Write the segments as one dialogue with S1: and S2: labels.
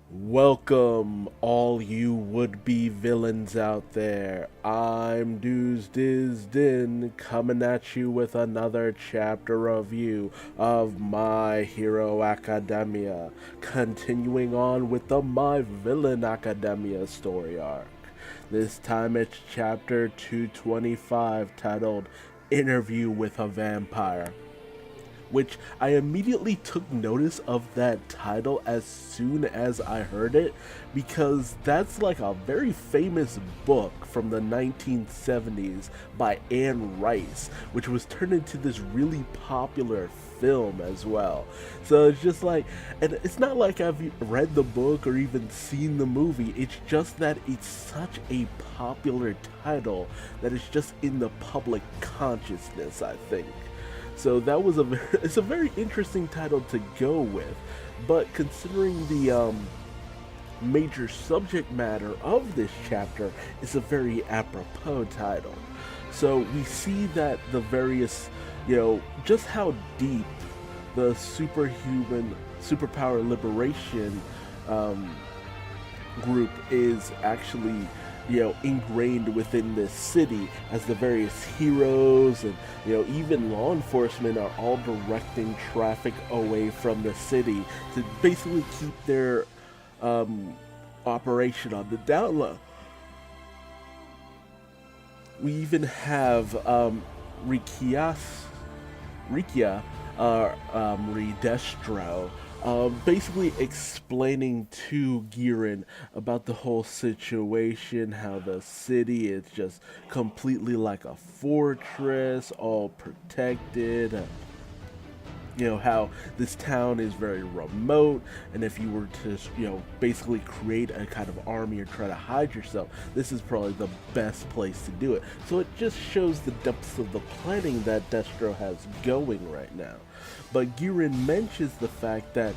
S1: Welcome, all you would-be villains out there. I'm Duuz-Diz-Din, coming at you with another chapter review of My Hero Academia, continuing on with the My Villain Academia story arc. This time it's chapter 225, titled Interview with a Vampire, which I immediately took notice of that title as soon as I heard it, because that's like a very famous book from the 1970s by Anne Rice, which was turned into this really popular film as well. So it's just like, and it's not like I've read the book or even seen the movie, it's just that it's such a popular title that it's just in the public consciousness, I think. So that was it's a very interesting title to go with, but considering the major subject matter of this chapter, it's a very apropos title. So we see that the various, just how deep the superpower liberation um, group is actually ingrained within this city, as the various heroes and even law enforcement are all directing traffic away from the city to basically keep their operation on the down low. We even have Rikia, Redestro, basically explaining to Girin about the whole situation, how the city is just completely like a fortress, all protected. How this town is very remote, and if you were to, basically create a kind of army or try to hide yourself, this is probably the best place to do it. So it just shows the depths of the planning that Destro has going right now. But Girin mentions the fact that,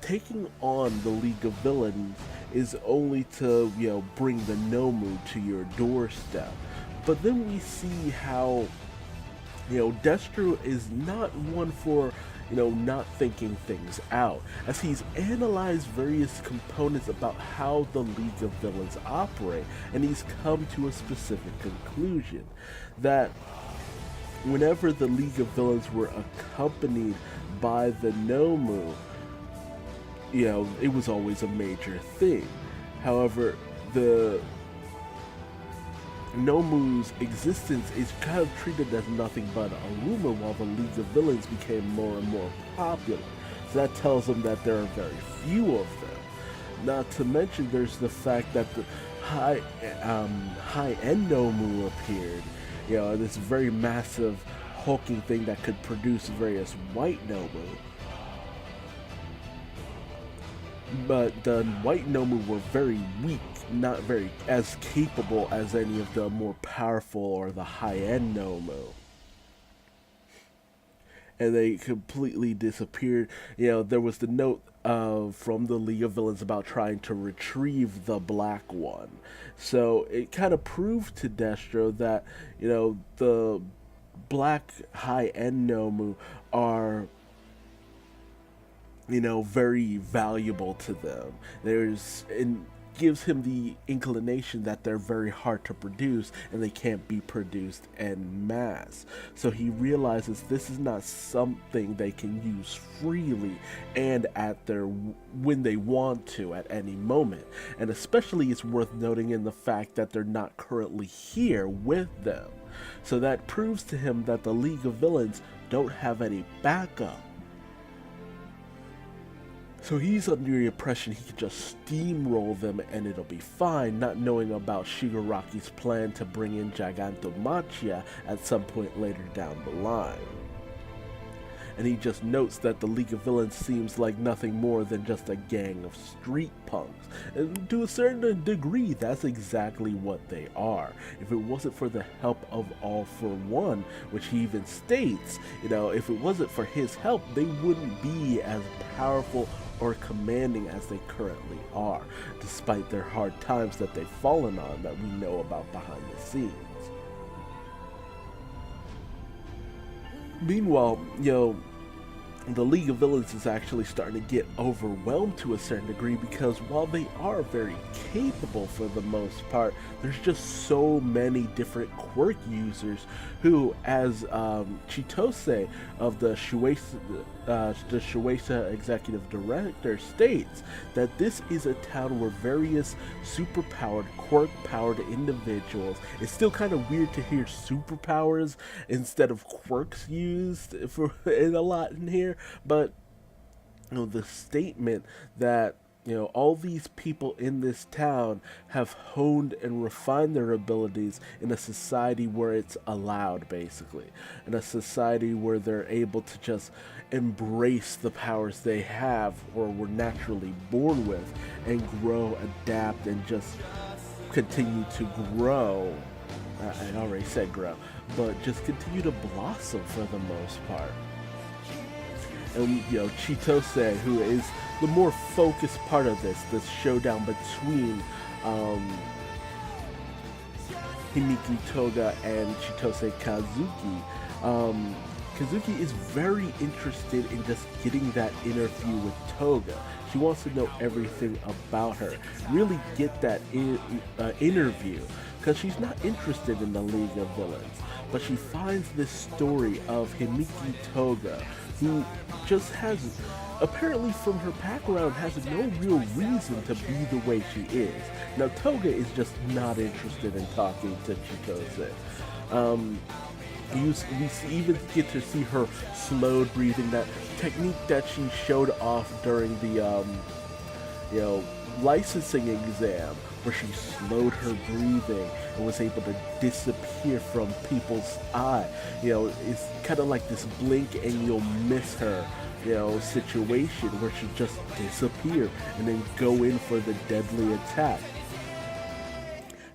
S1: taking on the League of Villains is only to, bring the Nomu to your doorstep. But then we see how Destro is not one for, not thinking things out, as he's analyzed various components about how the League of Villains operate, and he's come to a specific conclusion that whenever the League of Villains were accompanied by the Nomu, it was always a major thing. However, the Nomu's existence is kind of treated as nothing but a rumor, while the League of Villains became more and more popular. So that tells them that there are very few of them. Not to mention, there's the fact that the high-end Nomu appeared. This very massive hulking thing that could produce various white Nomu. But the white Nomu were very weak, not very as capable as any of the more powerful or the high-end Nomu. And they completely disappeared. There was the note from the League of Villains about trying to retrieve the Black One. So it kind of proved to Destro that, the black high-end Nomu are very valuable to them. And gives him the inclination that they're very hard to produce and they can't be produced en masse. So he realizes this is not something they can use freely and at their when they want to at any moment. And especially it's worth noting in the fact that they're not currently here with them. So that proves to him that the League of Villains don't have any backup. So he's under the impression he can just steamroll them and it'll be fine, not knowing about Shigaraki's plan to bring in Gigantomachia at some point later down the line. And he just notes that the League of Villains seems like nothing more than just a gang of street punks. And to a certain degree, that's exactly what they are. If it wasn't for the help of All for One, which he even states, if it wasn't for his help, they wouldn't be as powerful or commanding as they currently are, despite their hard times that they've fallen on that we know about behind the scenes. Meanwhile, the League of Villains is actually starting to get overwhelmed to a certain degree, because while they are very capable for the most part, there's just so many different quirk users who, as Chitose of the Shueisha executive director states, that this is a town where various superpowered, quirk-powered individuals. It's still kind of weird to hear superpowers instead of quirks used for in a lot in here, but the statement that all these people in this town have honed and refined their abilities in a society where it's allowed, basically, in a society where they're able to just embrace the powers they have or were naturally born with, and grow, adapt, and just continue to grow. I already said grow, but just continue to blossom for the most part. And Chitose, who is the more focused part of this showdown between Himiki Toga and Chitose Kazuki. Kazuki is very interested in just getting that interview with Toga. She wants to know everything about her, really get that interview, because she's not interested in the League of Villains. But she finds this story of Himiki Toga, who just has, apparently from her background, has no real reason to be the way she is. Now, Toga is just not interested in talking to Chitose. We even get to see her slowed breathing, that technique that she showed off during the, licensing exam, where she slowed her breathing and was able to disappear from people's eye. It's kind of like this blink and you'll miss her, situation where she just disappear and then go in for the deadly attack.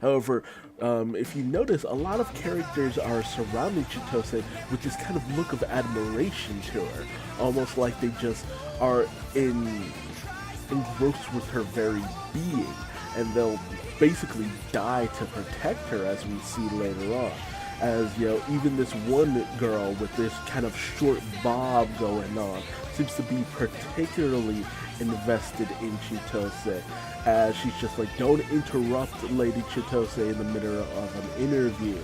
S1: However, if you notice, a lot of characters are surrounding Chitose with this kind of look of admiration to her, almost like they just are engrossed with her very being, and they'll basically die to protect her, as we see later on. As even this one girl with this kind of short bob going on seems to be particularly invested in Chitose, as she's just like, don't interrupt Lady Chitose in the middle of an interview.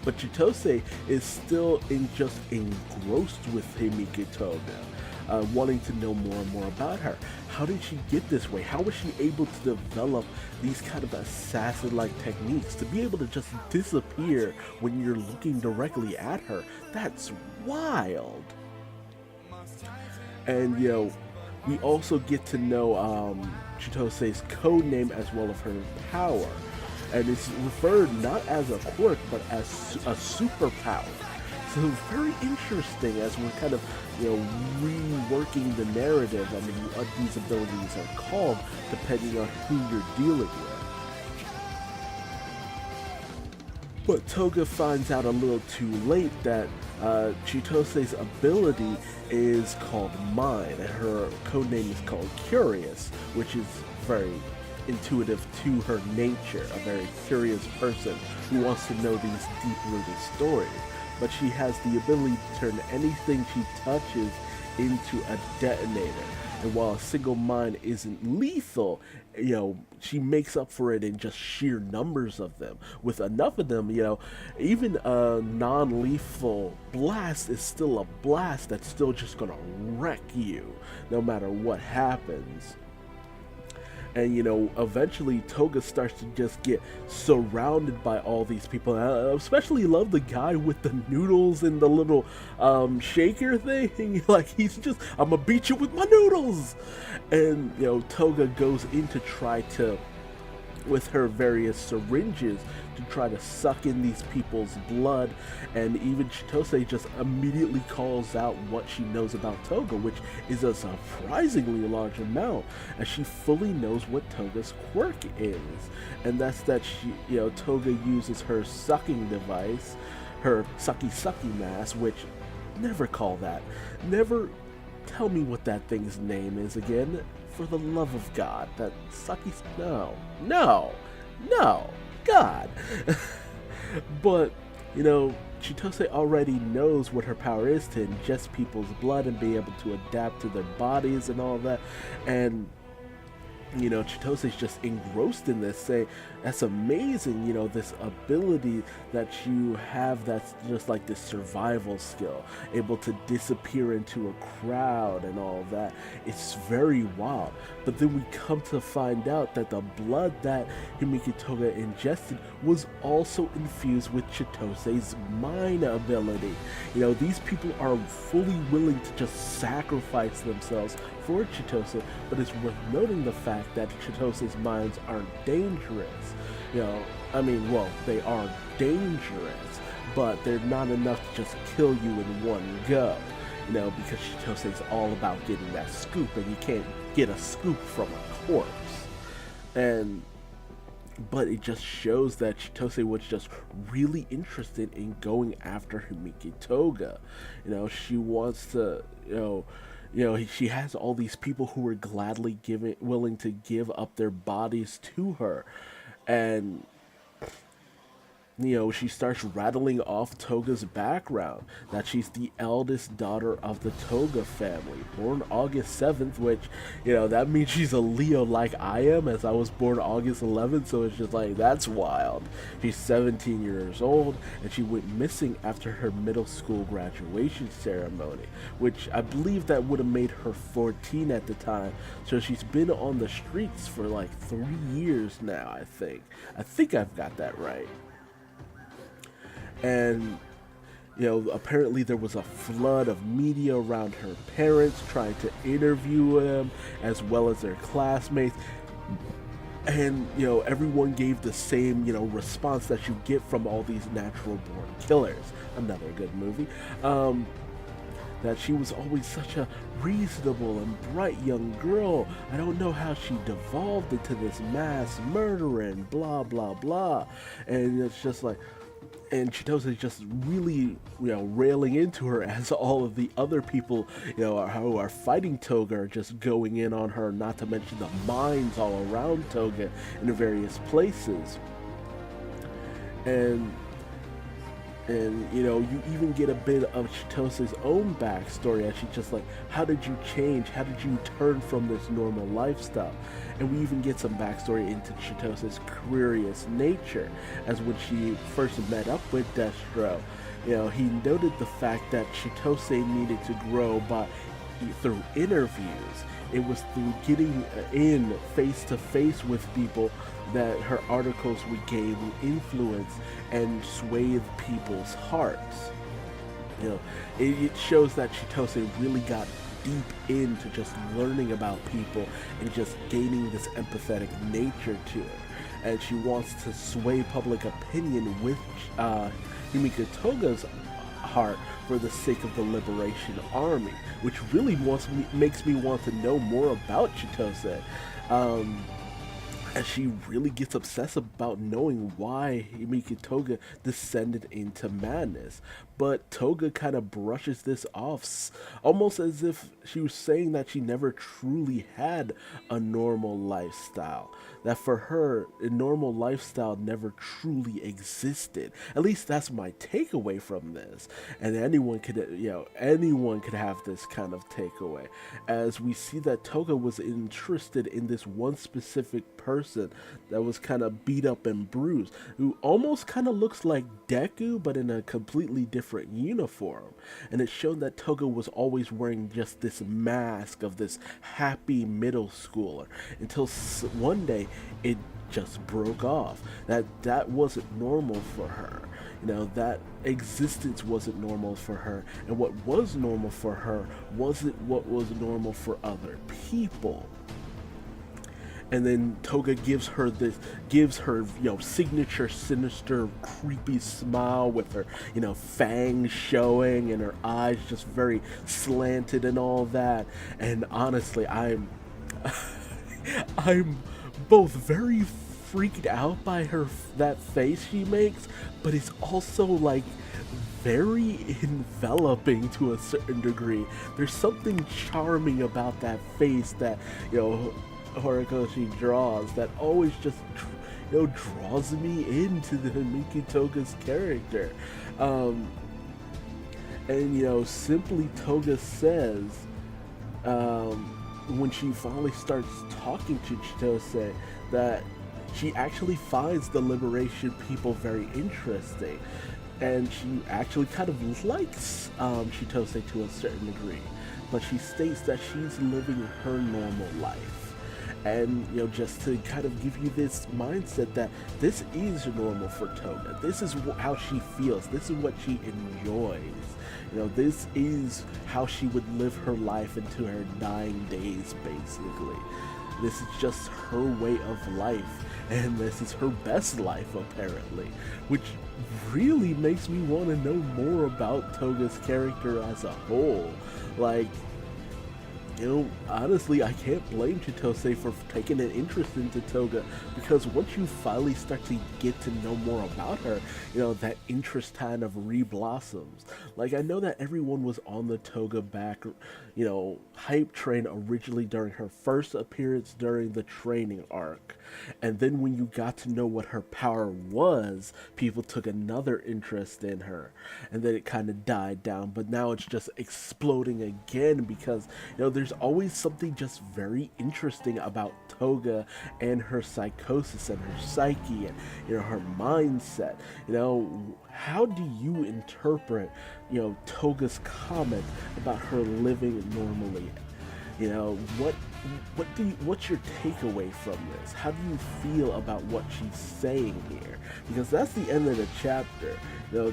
S1: But Chitose is still just engrossed with Himiki Toga, wanting to know more and more about her. How did she get this way? How was she able to develop these kind of assassin-like techniques to be able to just disappear when you're looking directly at her? That's wild. And we also get to know Chitose's code name as well as her power, and it's referred not as a quirk but as a superpower. So very interesting, as we're kind of reworking the narrative on what these abilities are called depending on who you're dealing with. But Toga finds out a little too late that Chitose's ability is called Mind, and her codename is called Curious, which is very intuitive to her nature, a very curious person who wants to know these deep-rooted stories. But she has the ability to turn anything she touches into a detonator. And while a single mine isn't lethal, she makes up for it in just sheer numbers of them. With enough of them, even a non-lethal blast is still a blast that's still just gonna wreck you, no matter what happens. And eventually Toga starts to just get surrounded by all these people. I especially love the guy with the noodles and the little shaker thing. Like, he's just, I'm gonna beat you with my noodles. And Toga goes in to try to, with her various syringes, to try to suck in these people's blood. And even Chitose just immediately calls out what she knows about Toga, which is a surprisingly large amount, as she fully knows what Toga's quirk is. And that's that Toga uses her sucking device, her sucky mask, which, never call that. Never tell me what that thing's name is again. For the love of God, that sucky, no, God. But, Chitose already knows what her power is, to ingest people's blood and be able to adapt to their bodies and all that. And Chitose's just engrossed in this, saying, that's amazing, this ability that you have, that's just like this survival skill, able to disappear into a crowd and all that. It's very wild. But then we come to find out that the blood that Himiko Toga ingested was also infused with Chitose's mind ability. These people are fully willing to just sacrifice themselves for Chitose, but it's worth noting the fact that Chitose's minds aren't dangerous. They are dangerous, but they're not enough to just kill you in one go. Because Chitose's all about getting that scoop, and you can't get a scoop from a corpse. But it just shows that Chitose was just really interested in going after Himiko Toga. She wants to, she has all these people who are gladly willing to give up their bodies to her. And she starts rattling off Toga's background, that she's the eldest daughter of the Toga family, born August 7th, which, that means she's a Leo like I am, as I was born August 11th, so it's just like, that's wild. She's 17 years old, and she went missing after her middle school graduation ceremony, which I believe that would have made her 14 at the time, so she's been on the streets for like 3 years now, I think. I think I've got that right. And, apparently there was a flood of media around her parents trying to interview them, as well as their classmates. And, everyone gave the same, response that you get from all these natural-born killers. Another good movie. That she was always such a reasonable and bright young girl. I don't know how she devolved into this mass murderer and blah, blah, blah. And it's just like... And Chitose is just really, railing into her, as all of the other people, who are fighting Toga are just going in on her, not to mention the mines all around Toga in various places. And you even get a bit of Chitose's own backstory, as she's just like, how did you change? How did you turn from this normal lifestyle? And we even get some backstory into Chitose's curious nature, as when she first met up with Destro, he noted the fact that Chitose needed to grow through interviews. It was through getting in face to face with people that her articles would gain influence and sway people's hearts. It shows that Chitose really got deep into just learning about people and just gaining this empathetic nature to her. And she wants to sway public opinion with Himiko Toga's heart for the sake of the Liberation Army, which really makes me want to know more about Chitose. As she really gets obsessed about knowing why Himiko Toga descended into madness. But Toga kind of brushes this off, almost as if she was saying that she never truly had a normal lifestyle. That for her, a normal lifestyle never truly existed. At least that's my takeaway from this. And anyone could have this kind of takeaway. As we see that Toga was interested in this one specific person that was kind of beat up and bruised, who almost kind of looks like Deku, but in a completely different uniform. And it showed that Toga was always wearing just this mask of this happy middle schooler, until one day it just broke off. That wasn't normal for her. That existence wasn't normal for her, and what was normal for her wasn't what was normal for other people. And then Toga gives her signature sinister, creepy smile with her, fangs showing and her eyes just very slanted and all that. And honestly, I'm both very freaked out by that face she makes, but it's also like very enveloping to a certain degree. There's something charming about that face that, Horikoshi draws, that always just, draws me into the Himiki Toga's character. Um, and simply Toga says, when she finally starts talking to Chitose, that she actually finds the liberation people very interesting, and she actually kind of likes Chitose to a certain degree, but she states that she's living her normal life. And just to kind of give you this mindset that this is normal for Toga. This is how she feels. This is what she enjoys. This is how she would live her life into her dying days, basically. This is just her way of life, and this is her best life, apparently, which really makes me want to know more about Toga's character as a whole. Like, honestly, I can't blame Chitose for taking an interest into Toga, because once you finally start to get to know more about her, that interest kind of re-blossoms. Like, I know that everyone was on the Toga back, hype train originally during her first appearance during the training arc. And then when you got to know what her power was, people took another interest in her. And then it kind of died down, but now it's just exploding again because, there's always something just very interesting about Toga and her psychosis and her psyche and, her mindset. How do you interpret, Toga's comment about her living normally? What's your takeaway from this? How do you feel about what she's saying here? Because that's the end of the chapter.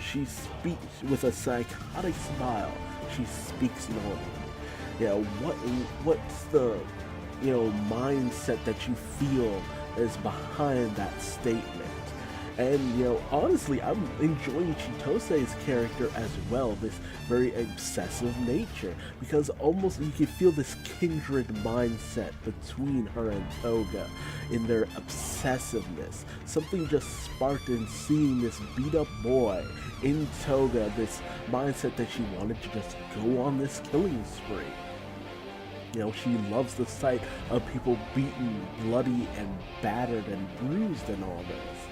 S1: She speaks with a psychotic smile. She speaks normally. What's the mindset that you feel is behind that statement? And, honestly, I'm enjoying Chitose's character as well, this very obsessive nature, because almost you can feel this kindred mindset between her and Toga in their obsessiveness. Something just sparked in seeing this beat-up boy in Toga, this mindset that she wanted to just go on this killing spree. She loves the sight of people beaten, bloody, and battered, and bruised and all this.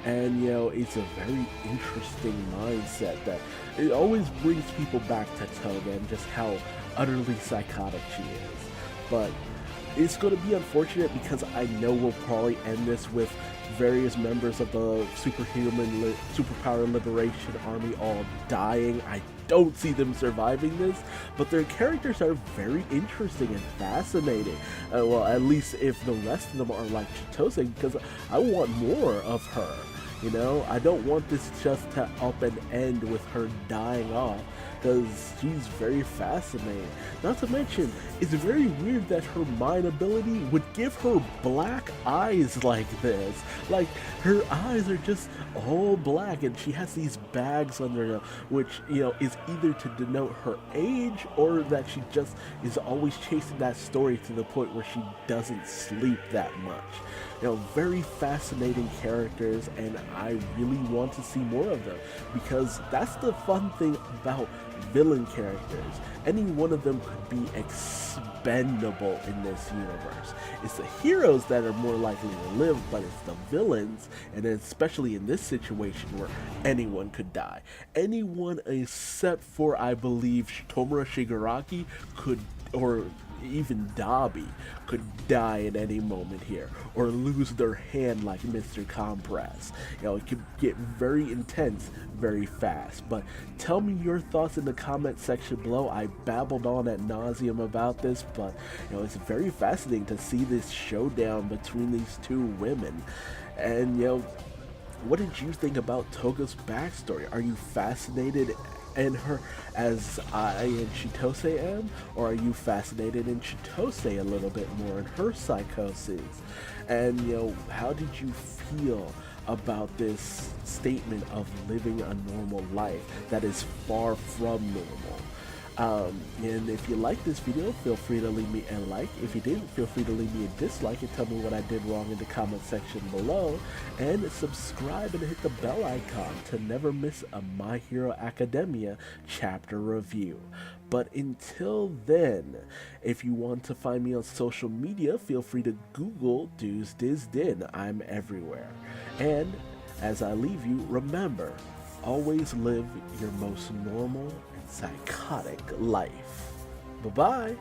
S1: And, it's a very interesting mindset that it always brings people back to Toga and just how utterly psychotic she is. But it's going to be unfortunate because I know we'll probably end this with various members of the Superpower Liberation Army all dying. I don't see them surviving this, but their characters are very interesting and fascinating. Well, at least if the rest of them are like Chitose, because I want more of her. I don't want this just to up and end with her dying off, because she's very fascinating. Not to mention, it's very weird that her mind ability would give her black eyes like this. Like, her eyes are just all black, and she has these bags under them, which, is either to denote her age, or that she just is always chasing that story to the point where she doesn't sleep that much. Very fascinating characters, and I really want to see more of them, because that's the fun thing about villain characters. Any one of them could be expendable in this universe. It's the heroes that are more likely to live, but it's the villains, and especially in this situation where anyone could die. Anyone except for, I believe, Tomura Shigaraki could, or even Dabi, could die at any moment here, or lose their hand like Mr. Compress. It could get very intense very fast. But tell me your thoughts in the comment section below. I babbled on ad nauseum about this, but it's very fascinating to see this showdown between these two women. And what did you think about Toga's backstory? Are you fascinated in her as I and Chitose am, or are you fascinated in Chitose a little bit more in her psychosis? And how did you feel about this statement of living a normal life that is far from normal? And if you like this video, feel free to leave me a like. If you didn't, feel free to leave me a dislike and tell me what I did wrong in the comment section below. And subscribe and hit the bell icon to never miss a My Hero Academia chapter review. But until then, if you want to find me on social media, feel free to Google Duuz-Diz-Din. I'm everywhere. And as I leave you, remember, always live your most normal and psychotic life. Bye-bye.